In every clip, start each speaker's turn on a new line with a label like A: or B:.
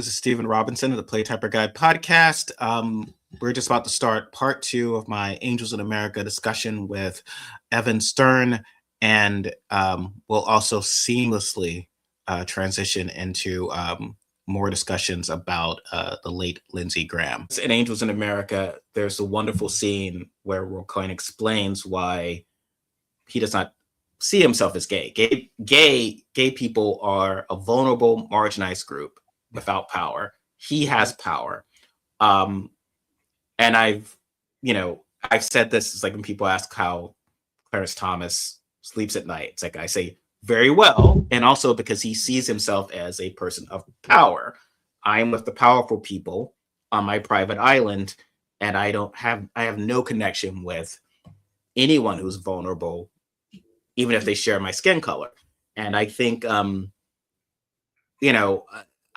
A: This is Stephen Robinson of the Play Typer Guide podcast. We're just about to start part 2 of my Angels in America discussion with Evan Stern, and we'll also seamlessly transition into more discussions about the late Lindsey Graham. In Angels in America, there's a wonderful scene where Will Coyne explains why he does not see himself as gay. Gay people are a vulnerable, marginalized group without power. He has power. And I've said this, it's like when people ask how Clarence Thomas sleeps at night. It's like I say, very well. And also because he sees himself as a person of power. I am with the powerful people on my private island, and I have no connection with anyone who's vulnerable, even if they share my skin color. And I think,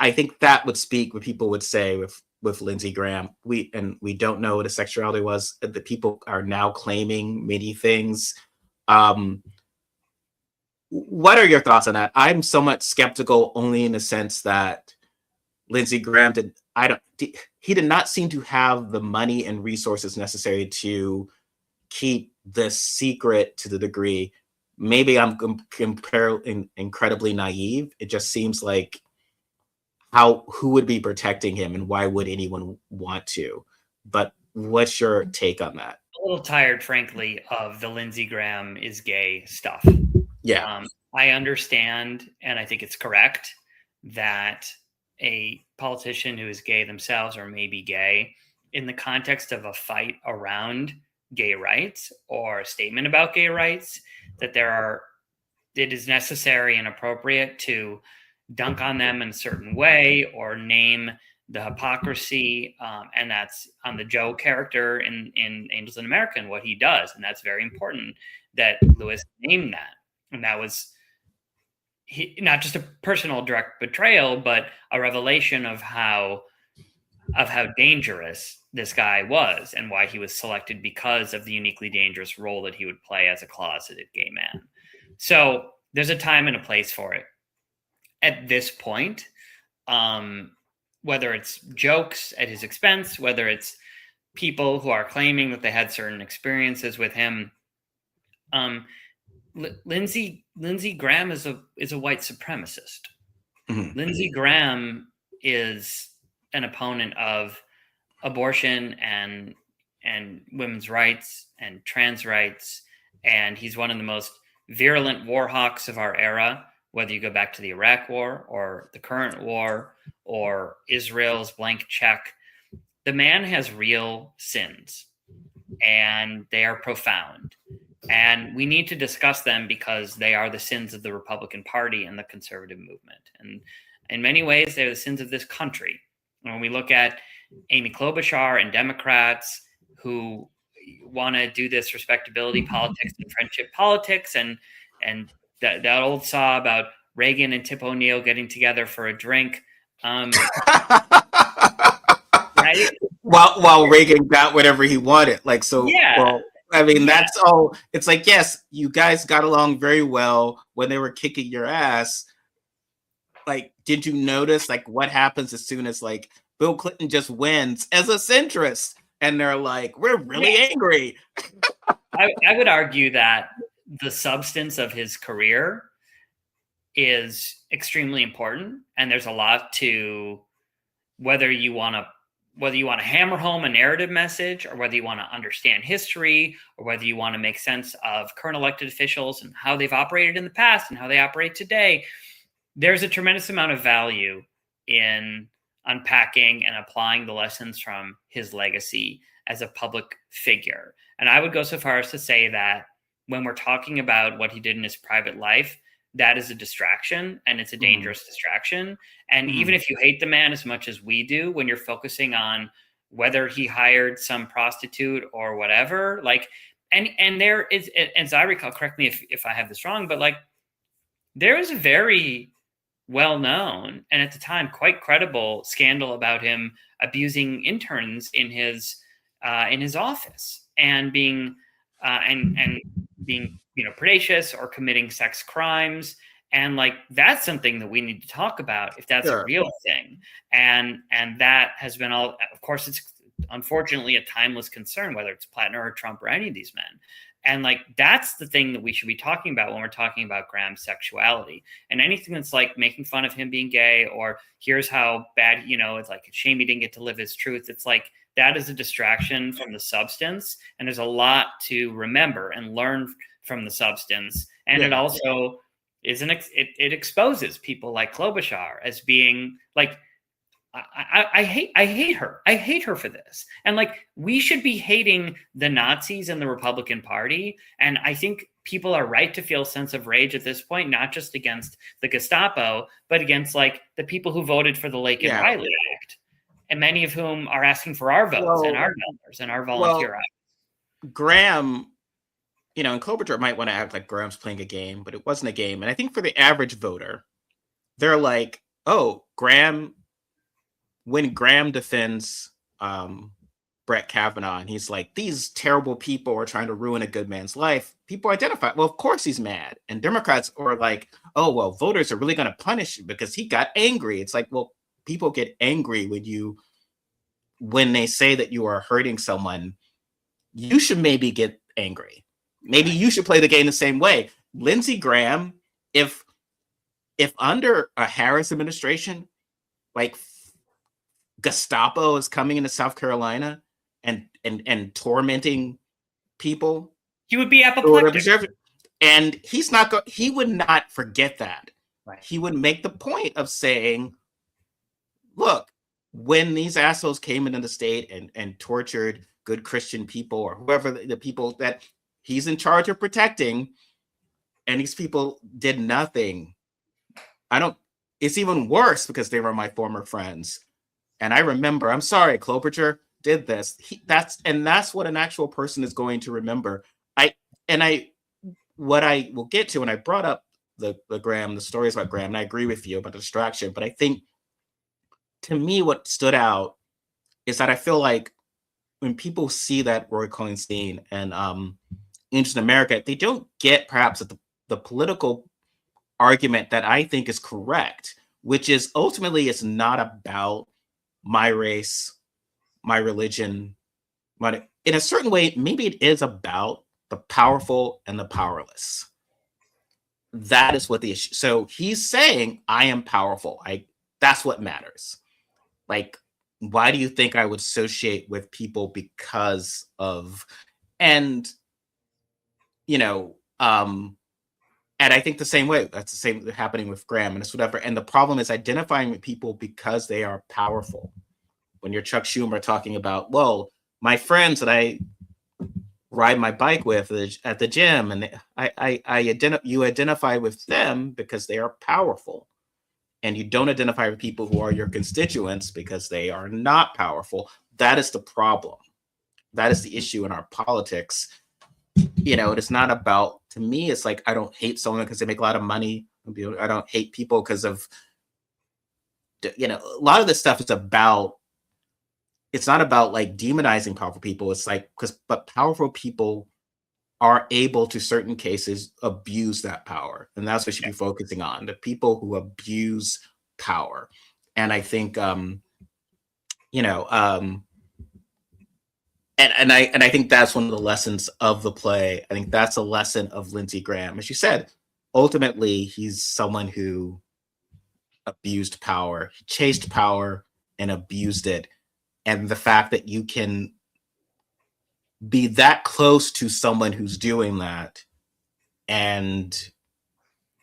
A: I think that would speak what people would say with Lindsey Graham. We don't know what his sexuality was. The people are now claiming many things. What are your thoughts on that? I'm somewhat skeptical, only in the sense that Lindsey Graham did not seem to have the money and resources necessary to keep this secret to the degree. Maybe I'm incredibly naive. It just seems like who would be protecting him, and why would anyone want to? But what's your take on that?
B: A little tired, frankly, of the Lindsey Graham is gay stuff.
A: Yeah.
B: I understand, and I think it's correct, that a politician who is gay themselves or maybe gay in the context of a fight around gay rights or a statement about gay rights, that it is necessary and appropriate to dunk on them in a certain way or name the hypocrisy. And that's on the Joe character in Angels in America and what he does. And that's very important that Lewis named that. And that was not just a personal direct betrayal, but a revelation of how dangerous this guy was and why he was selected because of the uniquely dangerous role that he would play as a closeted gay man. So there's a time and a place for it. At this point, whether it's jokes at his expense, whether it's people who are claiming that they had certain experiences with him, Lindsey Graham is a white supremacist. Mm-hmm. Lindsey Graham is an opponent of abortion and women's rights and trans rights, and he's one of the most virulent war hawks of our era, whether you go back to the Iraq War or the current war or Israel's blank check. The man has real sins, and they are profound. And we need to discuss them because they are the sins of the Republican Party and the conservative movement. And in many ways, they're the sins of this country. When we look at Amy Klobuchar and Democrats who want to do this respectability politics and friendship politics, and that old saw about Reagan and Tip O'Neill getting together for a drink. Right?
A: While Reagan got whatever he wanted. Like, so,
B: yeah.
A: Well, I mean, that's all. It's like, yes, you guys got along very well when they were kicking your ass. Like, did you notice, like, what happens as soon as, like, Bill Clinton just wins as a centrist? And they're like, we're really angry.
B: I would argue that the substance of his career is extremely important. And there's a lot to whether you want to hammer home a narrative message, or whether you want to understand history, or whether you want to make sense of current elected officials and how they've operated in the past and how they operate today. There's a tremendous amount of value in unpacking and applying the lessons from his legacy as a public figure. And I would go so far as to say that when we're talking about what he did in his private life, that is a distraction, and it's a dangerous distraction. And even if you hate the man as much as we do, when you're focusing on whether he hired some prostitute or whatever, like, and there is, as I recall, correct me if I have this wrong, but like, there is a very well-known and at the time quite credible scandal about him abusing interns in his office and being predacious or committing sex crimes. And like, that's something that we need to talk about if that's
A: Sure.
B: a real thing. And that has been all, of course, it's unfortunately a timeless concern, whether it's Plattner or Trump or any of these men. And like, that's the thing that we should be talking about when we're talking about Graham's sexuality. And anything that's like making fun of him being gay, or here's how bad, it's like a shame he didn't get to live his truth. It's like, that is a distraction from the substance. And there's a lot to remember and learn from the substance. And it also it exposes people like Klobuchar as being like, I hate her. I hate her for this. And like, we should be hating the Nazis and the Republican Party. And I think people are right to feel a sense of rage at this point, not just against the Gestapo, but against like the people who voted for the Lake and Riley Act, and many of whom are asking for our votes and our dollars and our volunteer hours.
A: Graham, and Klobuchar might want to act like Graham's playing a game, but it wasn't a game. And I think for the average voter, they're like, oh, when Graham defends Brett Kavanaugh, and he's like, these terrible people are trying to ruin a good man's life, people identify, well, of course he's mad. And Democrats are like, oh, well, voters are really going to punish you because he got angry. It's like, well, people get angry when they say that you are hurting someone. You should maybe get angry. Maybe you should play the game the same way. Lindsey Graham, if under a Harris administration, like Gestapo is coming into South Carolina and tormenting people,
B: he would be apoplectic.
A: And he would not forget that. Right. He would make the point of saying, look, when these assholes came into the state and tortured good Christian people, or whoever the people that he's in charge of protecting, and these people did nothing. It's even worse because they were my former friends. And I remember, I'm sorry, Klobuchar did this. That's what an actual person is going to remember. What I will get to, and I brought up the stories about Graham, and I agree with you about the distraction, but I think to me, what stood out is that I feel like when people see that Roy Cohenstein and Angels in America, they don't get perhaps the political argument that I think is correct, which is ultimately it's not about my race, my religion, but in a certain way, maybe it is about the powerful and the powerless. That is what the issue. So he's saying, I am powerful. That's what matters. Like, why do you think I would associate with people because of, and I think the same way, that's the same happening with Graham, and it's whatever. And the problem is identifying with people because they are powerful. When you're Chuck Schumer talking about, well, my friends that I ride my bike with at the gym, and you identify with them because they are powerful. And you don't identify with people who are your constituents because they are not powerful. That is the problem. That is the issue in our politics. It's not about, to me, it's like, I don't hate someone because they make a lot of money. I don't hate people because of, a lot of this stuff is about, it's not about like demonizing powerful people. It's like, but powerful people are able to certain cases abuse that power. And that's what we should be focusing on, the people who abuse power. And I think, and I think that's one of the lessons of the play. I think that's a lesson of Lindsey Graham. As you said, ultimately, he's someone who abused power. He chased power and abused it. And the fact that you can be that close to someone who's doing that and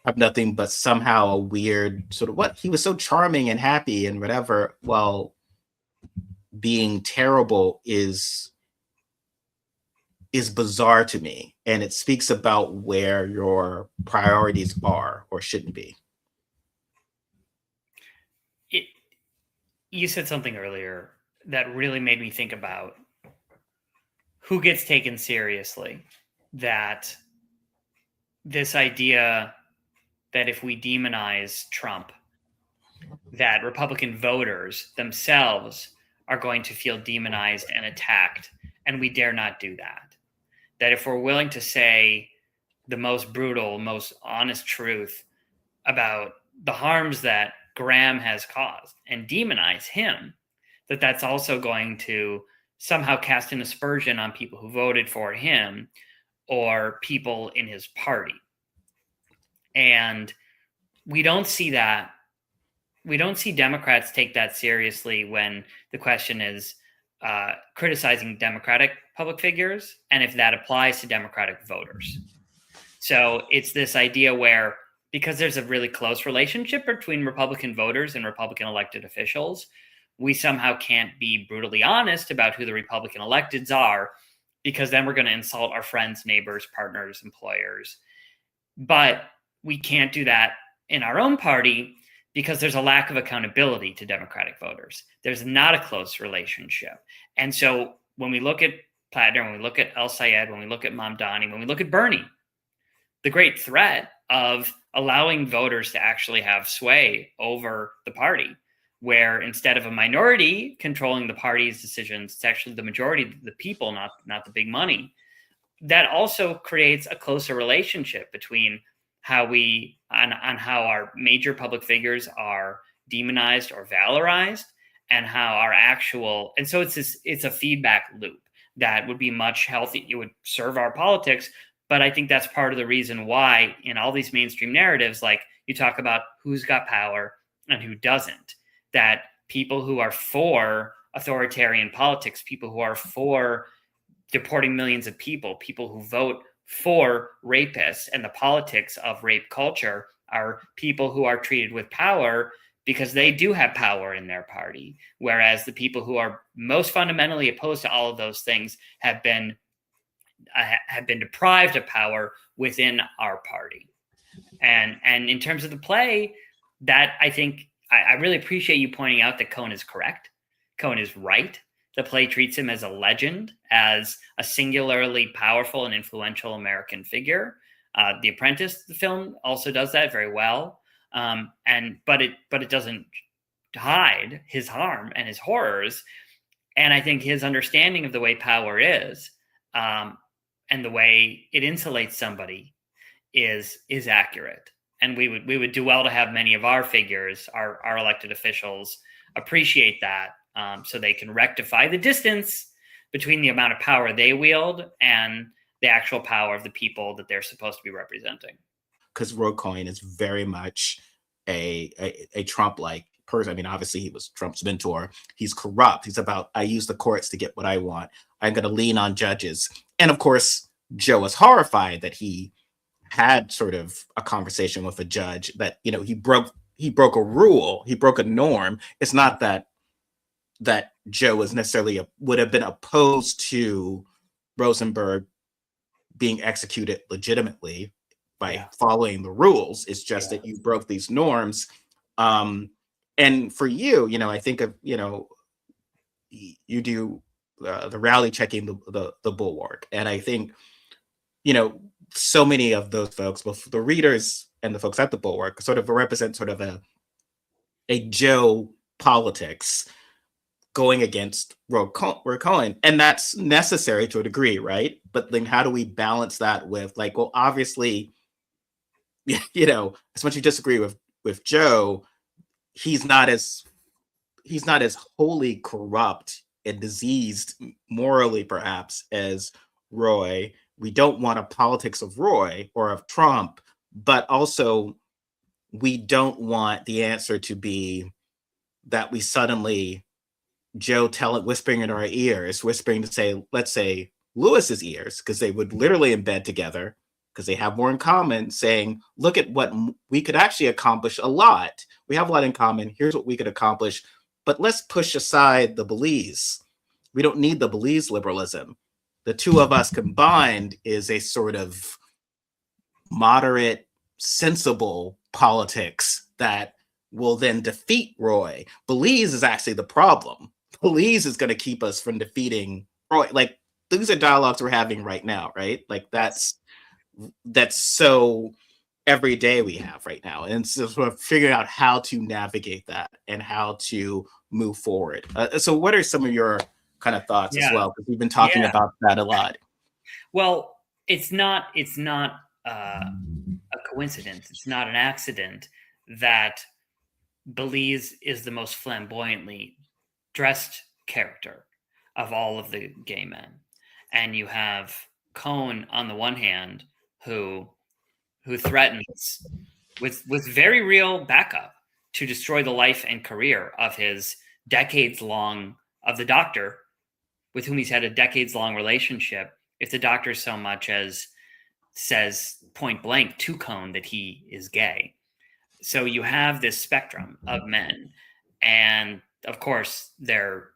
A: have nothing but somehow a weird sort of, he was so charming and happy and whatever, while being terrible is bizarre to me. And it speaks about where your priorities are or shouldn't be.
B: You said something earlier that really made me think about who gets taken seriously. That this idea that if we demonize Trump, that Republican voters themselves are going to feel demonized and attacked, and we dare not do that. That if we're willing to say the most brutal, most honest truth about the harms that Graham has caused and demonize him, that's also going to somehow cast an aspersion on people who voted for him or people in his party. And we don't see that. We don't see Democrats take that seriously when the question is criticizing Democratic public figures and if that applies to Democratic voters. So it's this idea where, because there's a really close relationship between Republican voters and Republican elected officials, we somehow can't be brutally honest about who the Republican electeds are, because then we're going to insult our friends, neighbors, partners, employers. But we can't do that in our own party because there's a lack of accountability to Democratic voters. There's not a close relationship. And so when we look at Plattner, when we look at El Sayed, when we look at Mamdani, when we look at Bernie, the great threat of allowing voters to actually have sway over the party, where instead of a minority controlling the party's decisions, it's actually the majority, the people, not the big money. That also creates a closer relationship between how we on how our major public figures are demonized or valorized, and how our actual, and so it's a feedback loop that would be much healthy. It would serve our politics. But I think that's part of the reason why in all these mainstream narratives, like you talk about who's got power and who doesn't, that people who are for authoritarian politics, people who are for deporting millions of people, people who vote for rapists and the politics of rape culture, are people who are treated with power because they do have power in their party. Whereas the people who are most fundamentally opposed to all of those things have been deprived of power within our party. And in terms of the play, that I think I really appreciate you pointing out that Cohen is correct. Cohen is right. The play treats him as a legend, as a singularly powerful and influential American figure. The Apprentice, the film, also does that very well. But it doesn't hide his harm and his horrors. And I think his understanding of the way power is, and the way it insulates somebody is accurate. And we would do well to have many of our figures, our elected officials, appreciate that, so they can rectify the distance between the amount of power they wield and the actual power of the people that they're supposed to be representing.
A: Because Roy Cohen is very much a Trump-like person. I mean, obviously he was Trump's mentor. He's corrupt. He's about, I use the courts to get what I want. I'm going to lean on judges. And of course, Joe was horrified that he had sort of a conversation with a judge that, you know, he broke a rule, he broke a norm. It's not that Joe was necessarily would have been opposed to Rosenberg being executed legitimately by following the rules. It's just that you broke these norms. And for you, you know, I think of, you know, you do the rally checking the bulwark. And I think, you know, so many of those folks, both the readers and the folks at the bulwark, sort of represent sort of a Joe politics going against Roy Cohen. And that's necessary to a degree, right? But then how do we balance that with, like, well, obviously, you know, as much as you disagree with Joe, he's not as wholly corrupt and diseased morally, perhaps, as Roy. We don't want a politics of Roy or of Trump, but also we don't want the answer to be that we suddenly Joe whispering in our ears, whispering to say, let's say Lewis's ears, because they would literally embed together because they have more in common, saying, look at what we could actually accomplish a lot. We have a lot in common. Here's what we could accomplish, but let's push aside the Belize. We don't need the Belize liberalism. The two of us combined is a sort of moderate, sensible politics that will then defeat Roy. Belize is actually the problem. Belize is going to keep us from defeating Roy. Like, these are dialogues we're having right now, right? Like, that's so every day we have right now. And so sort of figuring out how to navigate that and how to move forward. So what are some of your kind of thoughts as well? Because we've been talking about that a lot.
B: Well, it's not a coincidence. It's not an accident that Belize is the most flamboyantly dressed character of all of the gay men. And you have Cohn on the one hand, who threatens with very real backup to destroy the life and career of his of the doctor with whom he's had a decades-long relationship. If the doctor so much as says point blank to Cohn that he is gay. So you have this spectrum of men, and of course their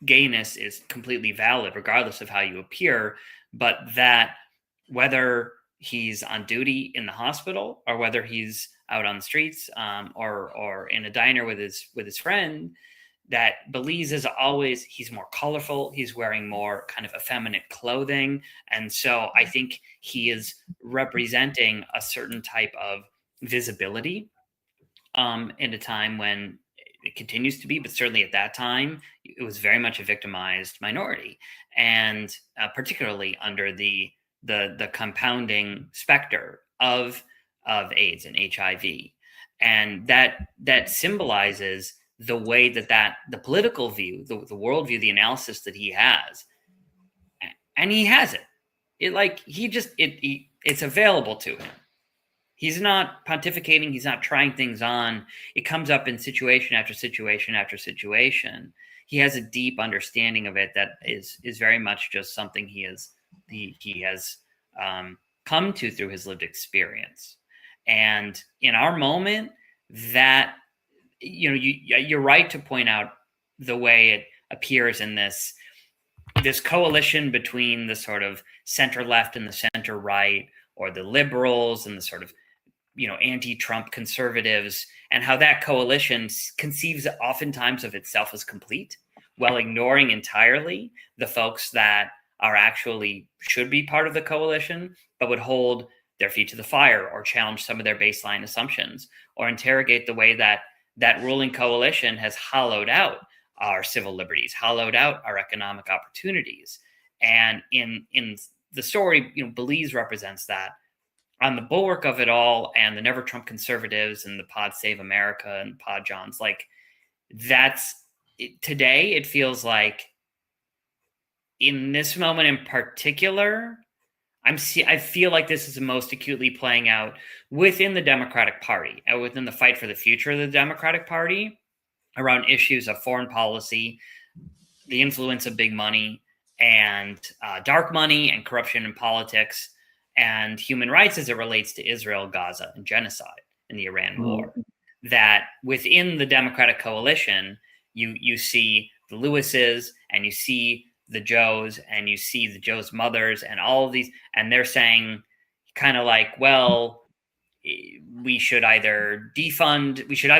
B: gayness is completely valid regardless of how you appear, but that whether he's on duty in the hospital or whether he's out on the streets, or in a diner with his friend, that Belize is always, he's more colorful, he's wearing more kind of effeminate clothing, and so I think he is representing a certain type of visibility in a time when it continues to be, but certainly at that time, it was very much a victimized minority, and particularly under the compounding specter of AIDS and HIV, and that symbolizes the way that the political view, the worldview, the analysis that he has, and he has it. It's available to him. He's not pontificating. He's not trying things on. It comes up in situation after situation after situation. He has a deep understanding of it that is very much just something he has come to through his lived experience. And in our moment, that, you're right to point out the way it appears in this coalition between the sort of center left and the center right, or the liberals and the sort of anti-Trump conservatives, and how that coalition conceives oftentimes of itself as complete, while ignoring entirely the folks that are actually should be part of the coalition, but would hold their feet to the fire or challenge some of their baseline assumptions, or interrogate the way that ruling coalition has hollowed out our civil liberties, hollowed out our economic opportunities. And in the story, Belize represents that on the bulwark of it all, and the Never Trump conservatives and the Pod Save America and Pod Johns. Today, it feels like in this moment in particular, I feel like this is most acutely playing out within the Democratic Party and within the fight for the future of the Democratic Party around issues of foreign policy, the influence of big money and dark money and corruption in politics, and human rights as it relates to Israel, Gaza, and genocide in the Iran war. That within the Democratic coalition, you see the Lewises, and you see the Joes, and you see the Joes' mothers, and all of these, and they're saying kind of like, well, we should either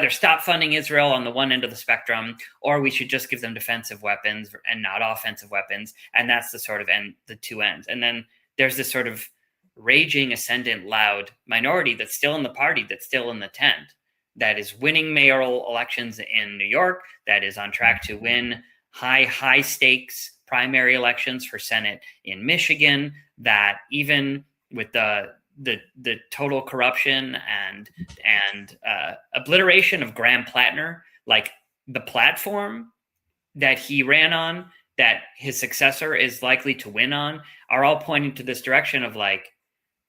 B: stop funding Israel on the one end of the spectrum, or we should just give them defensive weapons and not offensive weapons. And that's the sort of the two ends. And then there's this sort of raging, ascendant, loud minority that's still in the party, that's still in the tent, that is winning mayoral elections in New York, that is on track to win high stakes primary elections for Senate in Michigan, that even with the total corruption and obliteration of Graham Plattner, like the platform that he ran on, that his successor is likely to win on, are all pointing to this direction of like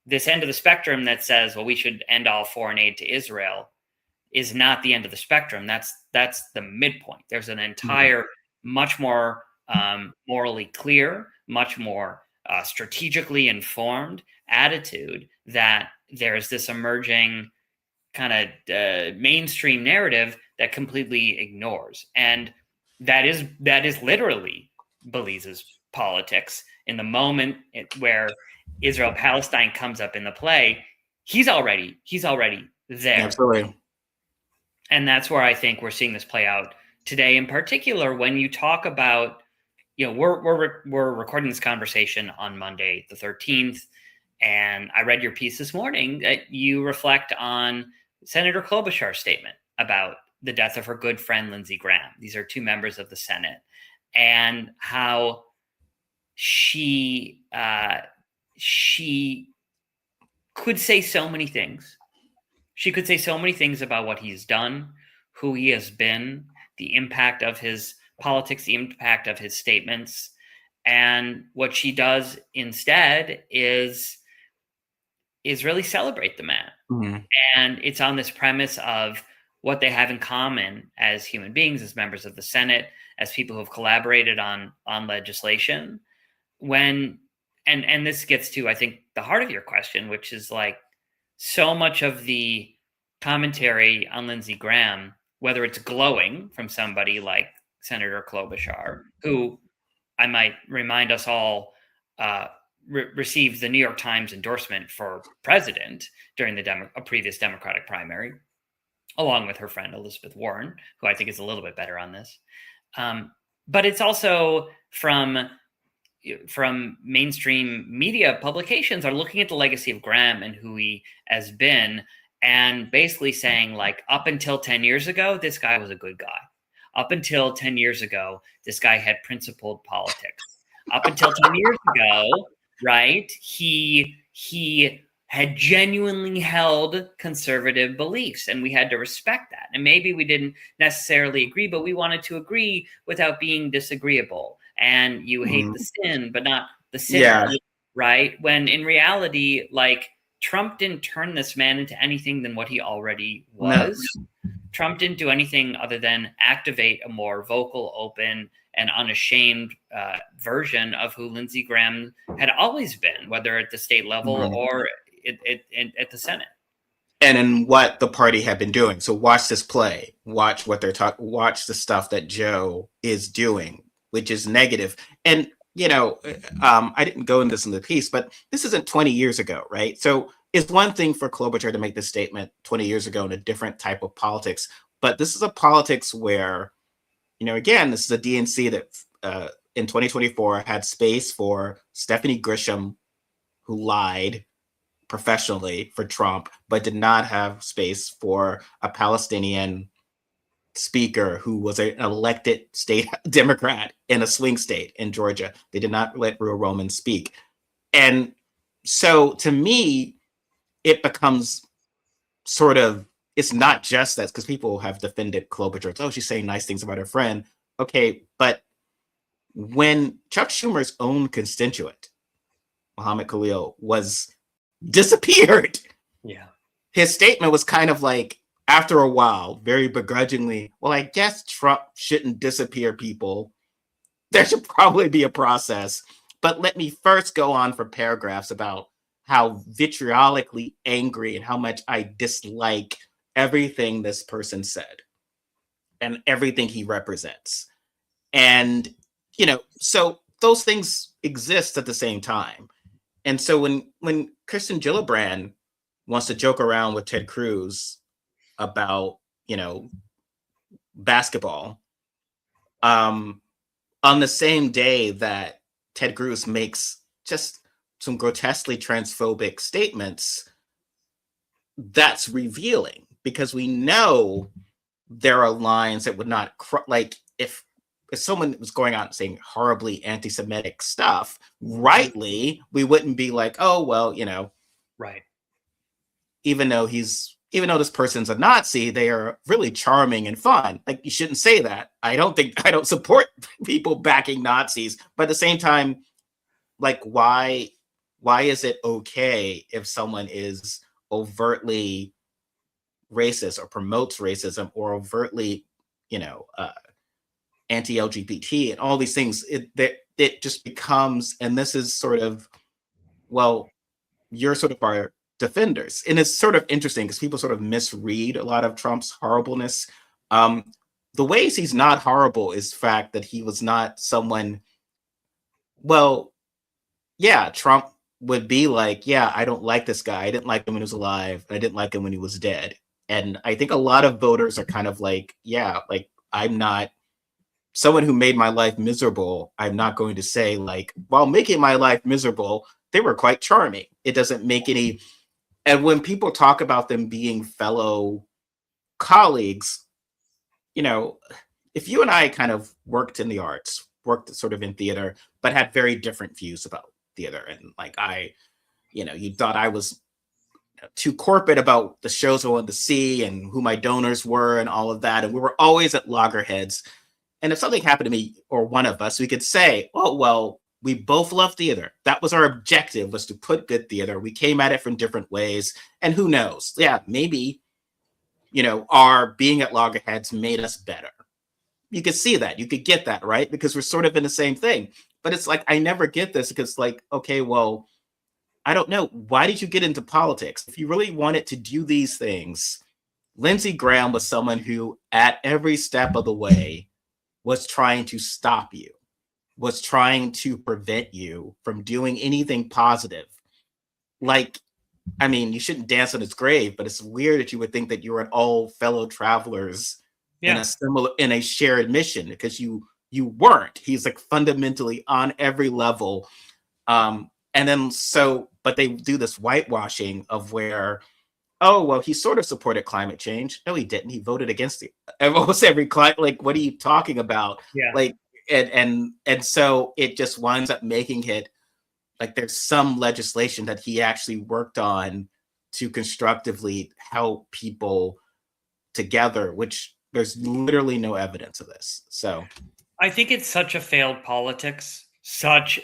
B: this end of the spectrum that says, well, we should end all foreign aid to Israel, is not the end of the spectrum. That's the midpoint. There's an entire, much more morally clear, much more strategically informed attitude that there's this emerging kind of mainstream narrative that completely ignores. And that is literally Belize's politics. In the moment where Israel-Palestine comes up in the play, he's already there.
A: Absolutely.
B: And that's where I think we're seeing this play out today, in particular, when you talk about, we're recording this conversation on Monday, the 13th, and I read your piece this morning that you reflect on Senator Klobuchar's statement about the death of her good friend, Lindsey Graham. These are two members of the Senate, and how she could say so many things. She could say so many things about what he's done, who he has been, the impact of his politics, the impact of his statements. And what she does instead is really celebrate the man.
A: Mhm.
B: And it's on this premise of what they have in common as human beings, as members of the Senate, as people who have collaborated on legislation. When and this gets to, I think, the heart of your question, which is like, so much of the commentary on Lindsey Graham, whether it's glowing from somebody like Senator Klobuchar, who I might remind us all received the New York Times endorsement for president during a previous Democratic primary, along with her friend Elizabeth Warren, who I think is a little bit better on this. But it's also from mainstream media publications are looking at the legacy of Graham and who he has been, and basically saying, like, up until 10 years ago, this guy was a good guy. Up until 10 years ago, this guy had principled politics. Up until 10 years ago, right, he had genuinely held conservative beliefs, and we had to respect that. And maybe we didn't necessarily agree, but we wanted to agree without being disagreeable. And you hate the sin, but not the sinner, right? When in reality, like, Trump didn't turn this man into anything than what he already was. No. Trump didn't do anything other than activate a more vocal, open, and unashamed version of who Lindsey Graham had always been, whether at the state level or at the Senate.
A: And in what the party had been doing. So watch this play. Watch what they're talking. Watch the stuff that Joe is doing, which is negative. And, you know, I didn't go into this in the piece, but this isn't 20 years ago, right? So it's one thing for Klobuchar to make this statement 20 years ago in a different type of politics. But this is a politics where, you know, again, this is a DNC that in 2024 had space for Stephanie Grisham, who lied professionally for Trump, but did not have space for a Palestinian speaker who was an elected state Democrat in a swing state in Georgia. They did not let real Romans speak. And so to me, it becomes sort of, it's not just that, because people have defended Klobuchar. Oh, she's saying nice things about her friend. Okay, but when Chuck Schumer's own constituent, Muhammad Khalil, was disappeared, his statement was kind of like, after a while, very begrudgingly, well, I guess Trump shouldn't disappear people. There should probably be a process. But let me first go on for paragraphs about how vitriolically angry and how much I dislike everything this person said and everything he represents. And, you know, so those things exist at the same time. And so when Kristen Gillibrand wants to joke around with Ted Cruz about, you know, basketball, on the same day that Ted Cruz makes just some grotesquely transphobic statements, that's revealing, because we know there are lines that would not like if someone was going out and saying horribly anti-Semitic stuff, rightly, we wouldn't be like, oh, well, you know,
B: right.
A: Even though this person's a Nazi, they are really charming and fun. Like, you shouldn't say that. I don't support people backing Nazis, but at the same time, like, why is it okay if someone is overtly racist or promotes racism or overtly, you know, anti-LGBT and all these things? It just becomes, and this is sort of, well, you're sort of our defenders. And it's sort of interesting because people sort of misread a lot of Trump's horribleness. The ways he's not horrible is fact that he was not someone, well, yeah, Trump would be like, yeah, I don't like this guy. I didn't like him when he was alive. I didn't like him when he was dead. And I think a lot of voters are kind of like, yeah, like, I'm not someone who made my life miserable. I'm not going to say, like, while making my life miserable, they were quite charming. It doesn't make any. And when people talk about them being fellow colleagues, you know, if you and I kind of worked in the arts, worked sort of in theater, but had very different views about theater, and like, you know, you thought I was too corporate about the shows I wanted to see and who my donors were and all of that. And we were always at loggerheads. And if something happened to me or one of us, we could say, oh, well, we both love theater. That was our objective, was to put good theater. We came at it from different ways. And who knows? Yeah, maybe, our being at loggerheads made us better. You could see that. You could get that, right? Because we're sort of in the same thing. But it's like, I never get this because, like, okay, well, I don't know. Why did you get into politics? If you really wanted to do these things, Lindsey Graham was someone who, at every step of the way, was trying to stop you, was trying to prevent you from doing anything positive. Like, I mean, you shouldn't dance on his grave, but it's weird that you would think that you were all fellow travelers in a shared mission, because you weren't. He's like fundamentally on every level. And then but they do this whitewashing of where, oh, well, he sort of supported climate change. No, he didn't. He voted against it. Almost every climate. Like, what are you talking about?
B: Yeah.
A: Like, and so it just winds up making it like there's some legislation that he actually worked on to constructively help people together, which there's literally no evidence of this. So
B: I think it's such a failed politics, such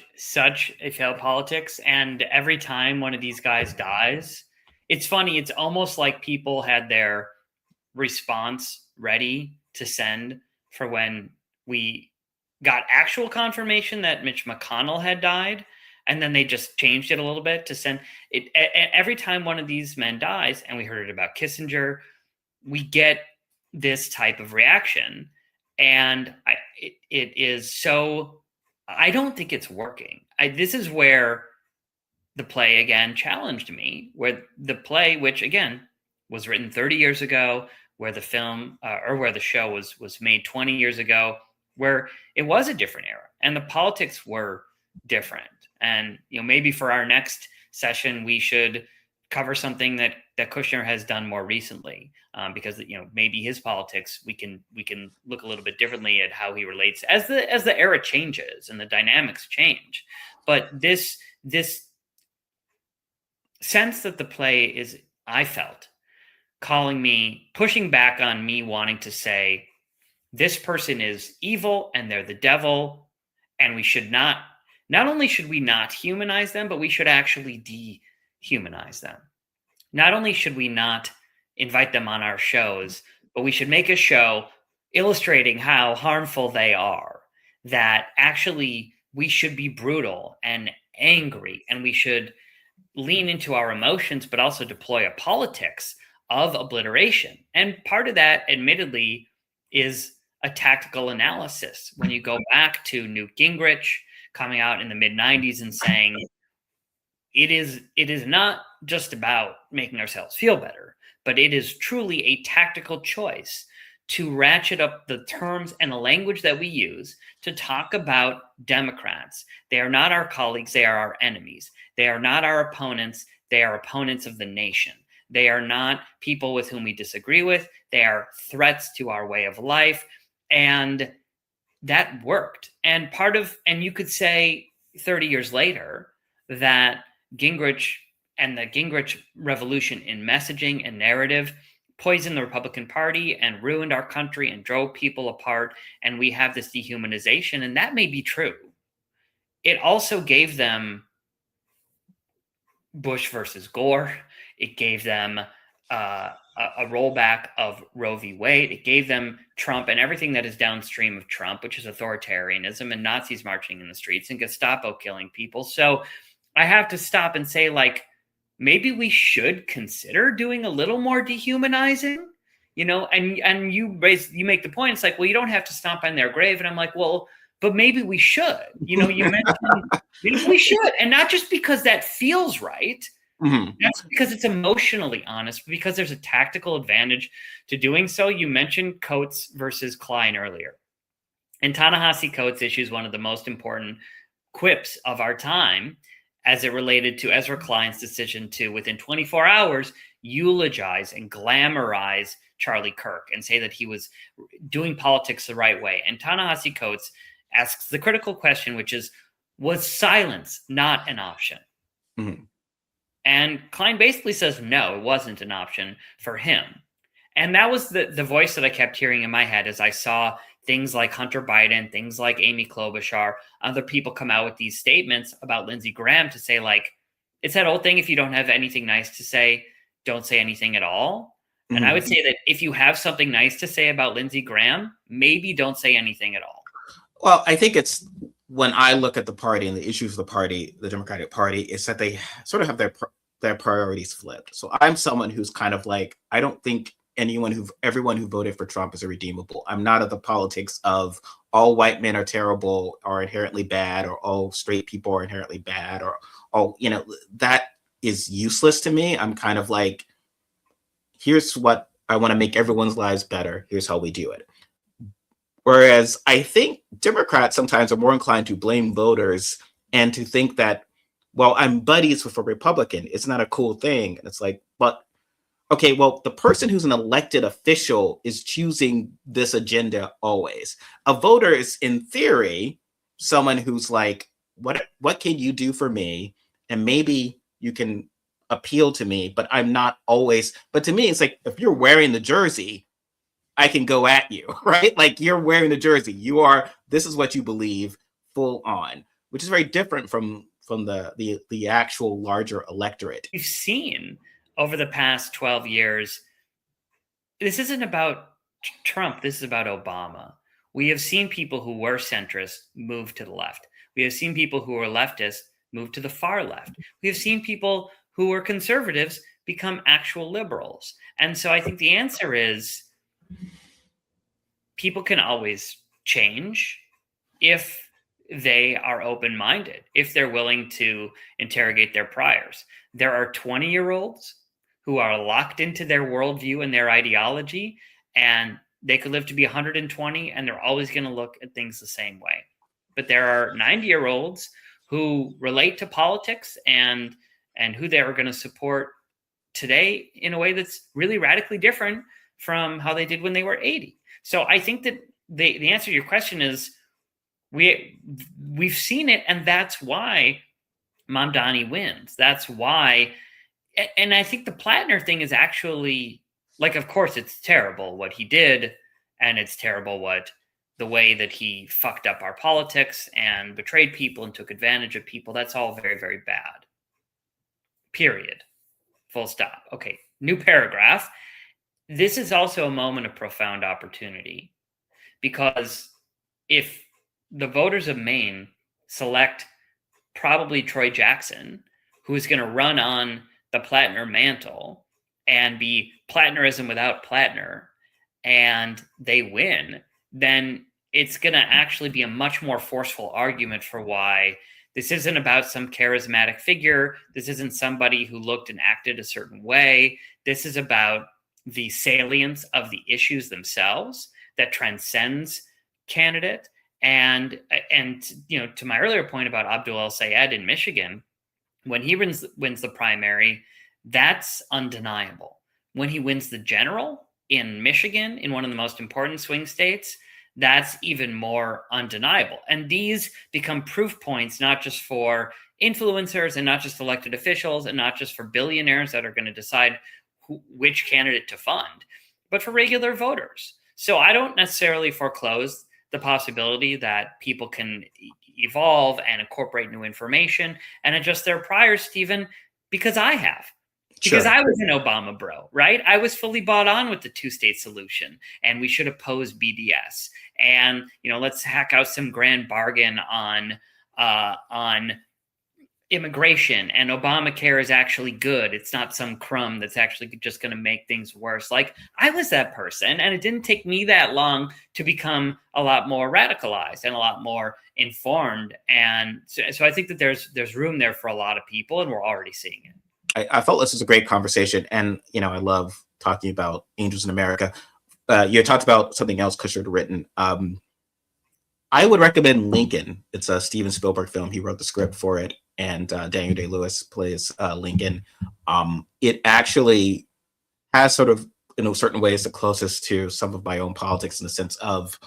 B: a failed politics. And every time one of these guys dies, it's funny. It's almost like people had their response ready to send for when we got actual confirmation that Mitch McConnell had died. And then they just changed it a little bit to send it. Every time one of these men dies, and we heard it about Kissinger, we get this type of reaction. And it is so, I don't think it's working. This is where the play again challenged me, where the play, which again was written 30 years ago, where the film or where the show was made 20 years ago, where it was a different era and the politics were different. And maybe for our next session, we should cover something that Kushner has done more recently, because maybe his politics we can look a little bit differently at how he relates as the era changes and the dynamics change. But this sense that the play is, I felt, pushing back on me wanting to say this person is evil and they're the devil, and we should not only should we not humanize them, but we should actually dehumanize them. Not only should we not invite them on our shows, but we should make a show illustrating how harmful they are, that actually we should be brutal and angry, and we should lean into our emotions, but also deploy a politics of obliteration. And part of that, admittedly, is a tactical analysis. When you go back to Newt Gingrich coming out in the mid-90s and saying, it is not just about making ourselves feel better, but it is truly a tactical choice to ratchet up the terms and the language that we use to talk about Democrats. They are not our colleagues, they are our enemies. They are not our opponents, they are opponents of the nation. They are not people with whom we disagree with, they are threats to our way of life. And that worked. And you could say 30 years later that Gingrich and the Gingrich revolution in messaging and narrative poisoned the Republican Party and ruined our country and drove people apart. And we have this dehumanization, and that may be true. It also gave them Bush versus Gore. It gave them a rollback of Roe v. Wade. It gave them Trump and everything that is downstream of Trump, which is authoritarianism and Nazis marching in the streets and Gestapo killing people. So I have to stop and say, like, maybe we should consider doing a little more dehumanizing, and you make the point. It's like, well, you don't have to stomp on their grave. And I'm like, well, but maybe we should, you mentioned maybe we should. And not just because that feels right. Mm-hmm. That's because it's emotionally honest, because there's a tactical advantage to doing so. You mentioned Coates versus Klein earlier. And Ta-Nehisi Coates issues one of the most important quips of our time as it related to Ezra Klein's decision to, within 24 hours, eulogize and glamorize Charlie Kirk and say that he was doing politics the right way. And Ta-Nehisi Coates asks the critical question, which is, was silence not an option? Mm-hmm. And Klein basically says, no, it wasn't an option for him. And that was the voice that I kept hearing in my head as I saw things like Hunter Biden, things like Amy Klobuchar, other people come out with these statements about Lindsey Graham to say, like, it's that old thing, if you don't have anything nice to say, don't say anything at all. And I would say that if you have something nice to say about Lindsey Graham, maybe don't say anything at all.
A: Well, I think it's, when I look at the party and the issues of the party, the Democratic Party, is that they sort of have their priorities flipped. So I'm someone who's kind of like, I don't think everyone who voted for Trump is irredeemable. I'm not of the politics of all white men are terrible or inherently bad, or all straight people are inherently bad, or all, that is useless to me. I'm kind of like, here's what I want to make everyone's lives better. Here's how we do it. Whereas I think Democrats sometimes are more inclined to blame voters and to think that, well, I'm buddies with a Republican. It's not a cool thing. And it's like, but okay, well, the person who's an elected official is choosing this agenda always. A voter is, in theory, someone who's like, what can you do for me? And maybe you can appeal to me, but I'm not always. But to me, it's like, if you're wearing the jersey, I can go at you, right? Like, you're wearing the jersey. This is what you believe, full on, which is very different from the actual larger electorate.
B: We've seen over the past 12 years, this isn't about Trump, this is about Obama. We have seen people who were centrist move to the left. We have seen people who were leftist move to the far left. We have seen people who were conservatives become actual liberals. And so I think the answer is, people can always change if they are open-minded, if they're willing to interrogate their priors. There are 20-year-olds who are locked into their worldview and their ideology, and they could live to be 120, and they're always going to look at things the same way. But there are 90-year-olds who relate to politics and who they are going to support today in a way that's really radically different from how they did when they were 80. So I think that the answer to your question is, we've seen it, and that's why Mamdani wins. That's why, and I think the Plattner thing is actually, like, of course it's terrible what he did, and it's terrible the way that he fucked up our politics and betrayed people and took advantage of people. That's all very, very bad. Period. Full stop. Okay, new paragraph. This is also a moment of profound opportunity, because if the voters of Maine select probably Troy Jackson, who is going to run on the Plattner mantle and be Plattnerism without Plattner, and they win, then it's going to actually be a much more forceful argument for why this isn't about some charismatic figure. This isn't somebody who looked and acted a certain way. This is about the salience of the issues themselves that transcends candidate. And to my earlier point about Abdul El-Sayed in Michigan, when he wins the primary, that's undeniable. When he wins the general in Michigan, in one of the most important swing states, that's even more undeniable. And these become proof points, not just for influencers and not just elected officials and not just for billionaires that are going to decide which candidate to fund, but for regular voters. So I don't necessarily foreclose the possibility that people can evolve and incorporate new information and adjust their priors, Stephen, because I have. Because sure. I was an Obama bro, right? I was fully bought on with the two-state solution, and we should oppose BDS. And, let's hack out some grand bargain on immigration, and Obamacare is actually good. It's not some crumb that's actually just going to make things worse. Like, I was that person, and it didn't take me that long to become a lot more radicalized and a lot more informed. And so I think that there's room there for a lot of people, and we're already seeing it.
A: I felt this was a great conversation, and I love talking about Angels in America. You talked about something else Kushner had written. I would recommend Lincoln. It's a Steven Spielberg film. He wrote the script for it, and Daniel Day-Lewis plays Lincoln. It actually has sort of, in certain ways, the closest to some of my own politics, in the sense of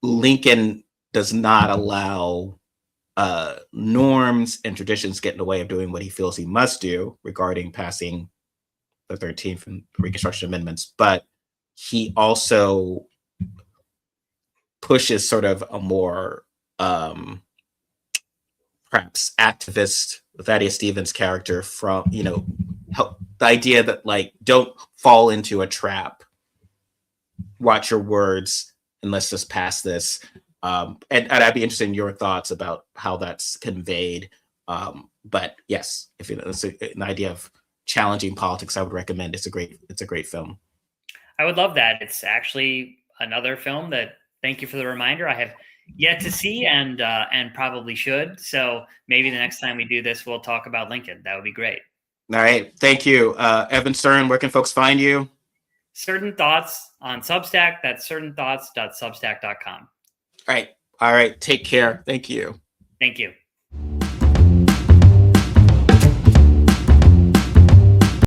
A: Lincoln does not allow norms and traditions get in the way of doing what he feels he must do regarding passing the 13th and Reconstruction Amendments, but he also pushes sort of a more perhaps activist Thaddeus Stevens character from, the idea that like, don't fall into a trap, watch your words, and let's just pass this. And I'd be interested in your thoughts about how that's conveyed. But yes, if it's an idea of challenging politics, I would recommend. It's a great film.
B: I would love that. It's actually another film that, thank you for the reminder, I have yet to see and probably should. So maybe the next time we do this, we'll talk about Lincoln. That would be great.
A: All right. Thank you. Evan Stern, where can folks find you?
B: Certain Thoughts on Substack. That's certainthoughts.substack.com.
A: All right. Take care. Thank you.
B: Thank you.